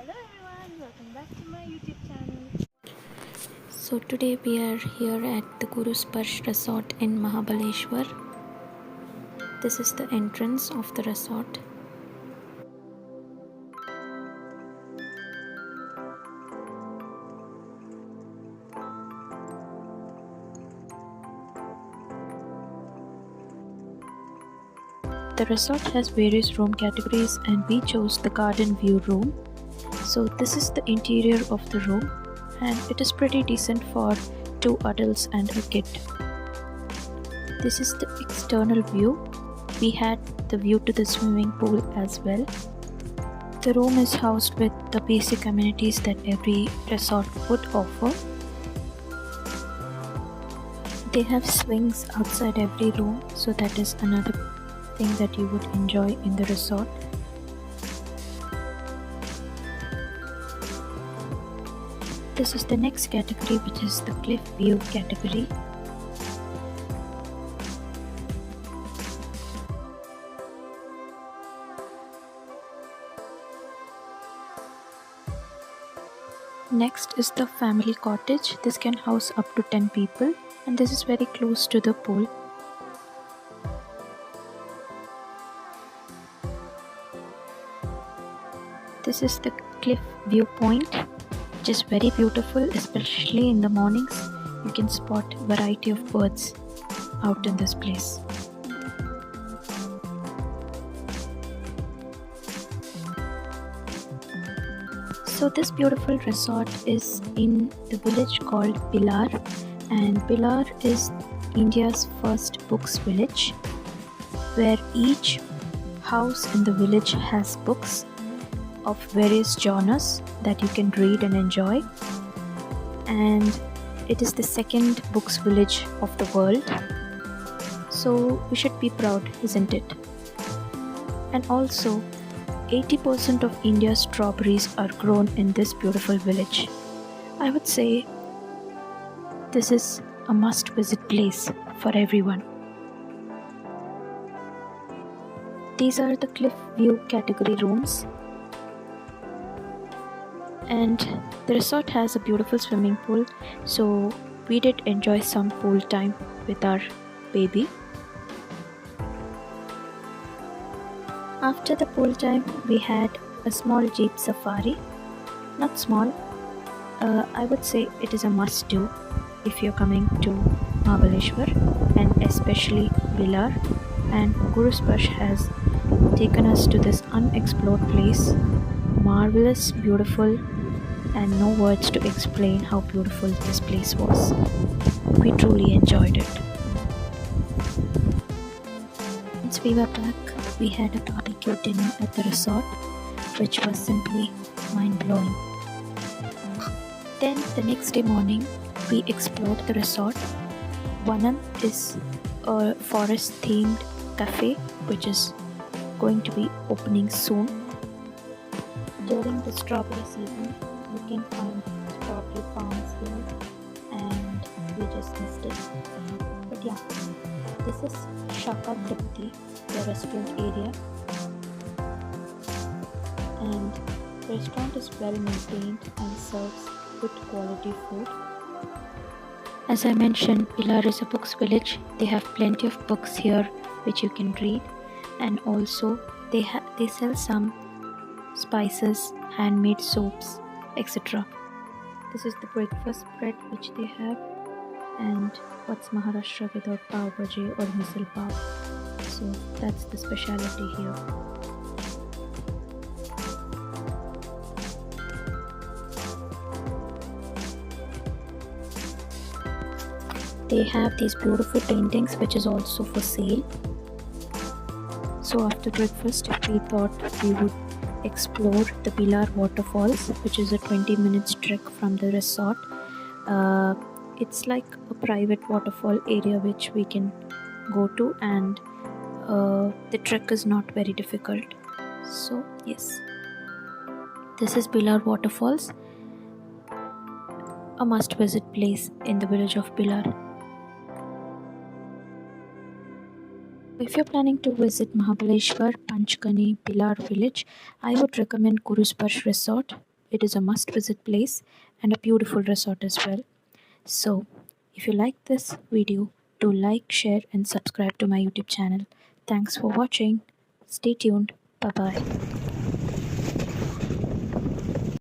Hello everyone, welcome back to my YouTube channel. So today we are here at the Gurusparsh resort in Mahabaleshwar. This is the entrance of the resort. The resort has various room categories and we chose the garden view room. So this is the interior of the room and it is pretty decent for 2 adults and a kid. This is the external view. We had the view to the swimming pool as well. The room is housed with the basic amenities that every resort would offer. They have swings outside every room, so that is another thing that you would enjoy in the resort. This is the next category, which is the cliff view category. Next is the family cottage. This can house up to 10 people and this is very close to the pool. This is the cliff viewpoint, which is very beautiful, especially in the mornings. You can spot a variety of birds out in this place. So this beautiful resort is in the village called Pilar, and Pilar is India's first books village, where each house in the village has books of various genres that you can read and enjoy, and it is the second books village of the world, so we should be proud, isn't it? And also 80% of India's strawberries are grown in this beautiful village. I would say this is a must-visit place for everyone. These are the cliff view category rooms. And the resort has a beautiful swimming pool, so we did enjoy some pool time with our baby. After the pool time, we had a small jeep safari. Not small, I would say it is a must do if you're coming to Mahabaleshwar and especially Pilar. And Gurusparsh has taken us to this unexplored place. Marvelous, beautiful, and no words to explain how beautiful this place was. We truly enjoyed it. Once we were back, we had a barbecue dinner at the resort, which was simply mind-blowing. Then the next day morning, we explored the resort. Vanam is a forest-themed cafe, which is going to be opening soon. During the strawberry season, you can find strawberry farms here, and we just missed it. But yeah, this is Shaka Tripti, the restaurant area, and the restaurant is well maintained and serves good quality food. As I mentioned, Pilar is a books village. They have plenty of books here which you can read, and also they sell some spices, handmade soaps, etc. This is the breakfast bread which they have, and what's Maharashtra without pav bhaji or misal pav? So that's the speciality here. They have these beautiful paintings which is also for sale. So after breakfast, we thought we would explore the Pilar Waterfalls, which is a 20 minutes trek from the resort. It's like a private waterfall area which we can go to, and the trek is not very difficult. So yes, this is Pilar Waterfalls, a must visit place in the village of Pilar. If you're planning to visit Mahabaleshwar, Panchgani, Pilar village, I would recommend Gurusparsh resort. it is a must visit place and a beautiful resort as well. So, if you like this video, do like, share, and subscribe to my YouTube channel. Thanks for watching. Stay tuned. Bye bye.